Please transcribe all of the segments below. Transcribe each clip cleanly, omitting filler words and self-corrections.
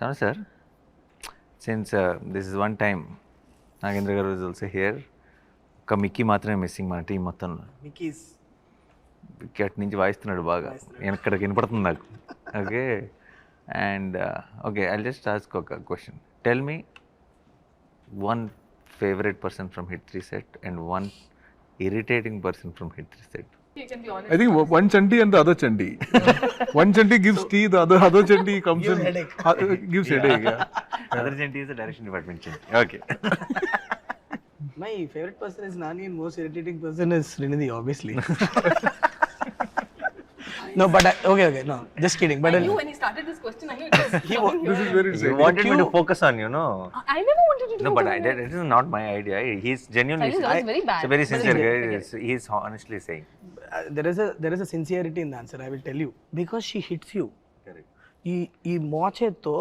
Sanu sir, since this is one time Nagendra garu is also here, ఒక Mickey మాత్రమే missing మా team మొత్తంలో. Mickey's Mickey అటు నుంచి వాయిస్తున్నాడు బాగా, ఎక్కడికి వినపడుతుంది నాకు. Okay, and okay, I just ask ఒక question. Tell me one favourite person from hit 3 set and one irritating person from hit 3 set. You can be honest. I think one Chanti and the other Chanti. One Chanti gives tea, the other Chanti comes Gives in, headache. Gives headache. Yeah. Other Chanti is the direction department Chanti. Okay. My favorite person is Nani and most irritating person is Srinidhi, obviously. No, but okay, no, just kidding. But I knew when he started this question, I knew it was coming This is here. very You sad. wanted me to focus on you, no? I never wanted you to No, do but that. it is not my idea. He's genuinely. That was very bad. He's a very sincere guy. Forget. He's honestly saying. there is a sincerity in the answer. I will tell you because she hits you. Correct. ఈ మోచేత్తో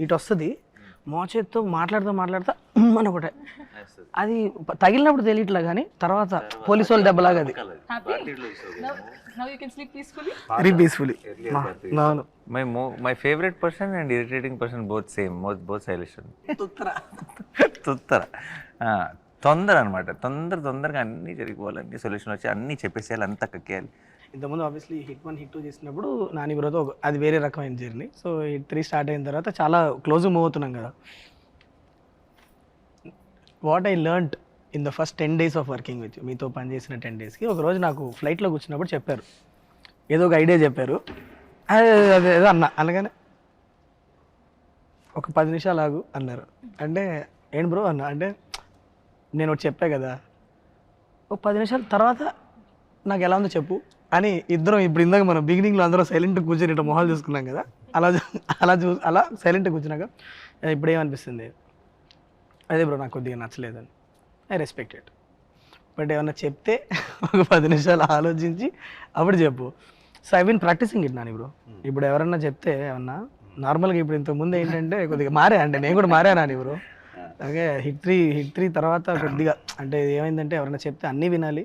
ఇటు వస్తుంది, మోచేత్తో మాట్లాడుతా మన ఒకటే అది తగిలినప్పుడు తెలియట్లే కానీ తర్వాత పోలీసు వాళ్ళు దెబ్బలాగా అది Happy? Now you can sleep peacefully? Very peacefully. అవును. My favorite person and irritating person both same. Both Sailesh. తుత్తర తొందర అనమాట. తొందరగా అన్నీ జరిగిపోవాలి, అన్ని సొల్యూషన్ వచ్చి అన్నీ చెప్పేసేయాలి, అంతా కక్కేయాలి. ఇంతకుముందు ఆబ్వియస్లీ హిట్ 1 హిట్ 2 చేసినప్పుడు నాని బ్రోతో అది వేరే రకమైన జర్నీ. సో హిట్ 3 స్టార్ట్ అయిన తర్వాత చాలా క్లోజ్ మూవ్ అవుతున్నాం కదా. What I learned in the first 10 days of working with మీతో పనిచేసిన 10 daysకి ఒకరోజు నాకు ఫ్లైట్లో కూర్చున్నప్పుడు చెప్పారు, ఏదో ఒక ఐడియా చెప్పారు. అదేదో అనగానే ఒక 10 నిమిషాలు ఆగు అన్నారు. అంటే ఏంటి బ్రో అన్న అంటే నేను ఒకటి చెప్పా కదా, ఒక 10 నిమిషాల తర్వాత నాకు ఎలా ఉందో చెప్పు అని ఇద్దరం ఇప్పుడు ఇందాక మనం బిగినింగ్లో అందరూ సైలెంట్గా కూర్చొని ఇట్లా మొహాలు చూసుకున్నాం కదా, అలా సైలెంట్గా కూర్చున్నాక ఇప్పుడు ఏమనిపిస్తుంది, అదే బ్రో నాకు కొద్దిగా నచ్చలేదని. I respect it. బట్ ఏమన్నా చెప్తే ఒక 10 నిమిషాలు ఆలోచించి అప్పుడు చెప్పు. So I been practising it Nani bro. ఇప్పుడు ఎవరన్నా చెప్తే ఏమన్నా నార్మల్గా ఇప్పుడు ఇంతకుముందు ఏంటంటే కొద్దిగా మారా అంటే నేను కూడా మారా నాని బ్రో. అలాగే హిట్ 3 తర్వాత కొద్దిగా అంటే ఏమైందంటే ఎవరైనా చెప్తే అన్నీ వినాలి.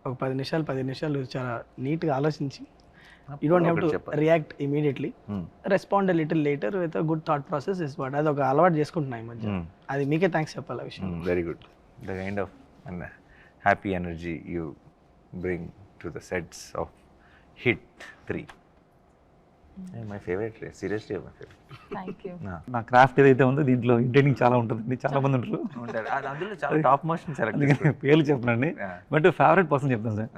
ఒక 10 నిమిషాలు చాలా నీట్గా ఆలోచించి you don't have to react immediately, respond little later with good thought process is what. అది ఒక అలవాటు చేసుకుంటున్నా ఈ మధ్య. అది మీకే థ్యాంక్స్ చెప్పాలి ఆ విషయం. Very good. The kind of happy energy you bring to the sets of hit 3. My favourite, seriously my favourite. Thank you. నా క్రాఫ్ట్ ఏదైతే ఉందో దీంట్లో ఎంటర్టైనింగ్ చాలా ఉంటుందండి, చాలా మంది ఉంటారు. అందులో చాలా టాప్ మోషన్ సెలెక్ట్ అందుకని పేర్లు చెప్పనండి, బట్ ఫేవరెట్ పర్సన్ చెప్తాను సార్.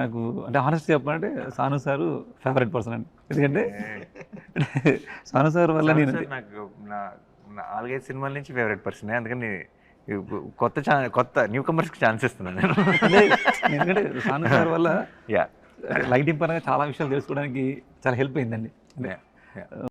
నాకు అంటే హానెస్ట్ చెప్పాలంటే సాను సారు ఫేవరెట్ పర్సన్ అండి. ఎందుకంటే సాను సార్ వల్ల నేను నాకు 4-5 సినిమాల నుంచి ఫేవరెట్ పర్సన్. అందుకని కొత్త న్యూ కమర్స్కి ఛాన్స్ ఇస్తున్నాను నేను. ఎందుకంటే సాను సార్ వల్ల యా లైటింగ్ పరంగా చాలా విషయాలు తెలుసుకోవడానికి చాలా హెల్ప్ అయిందండి.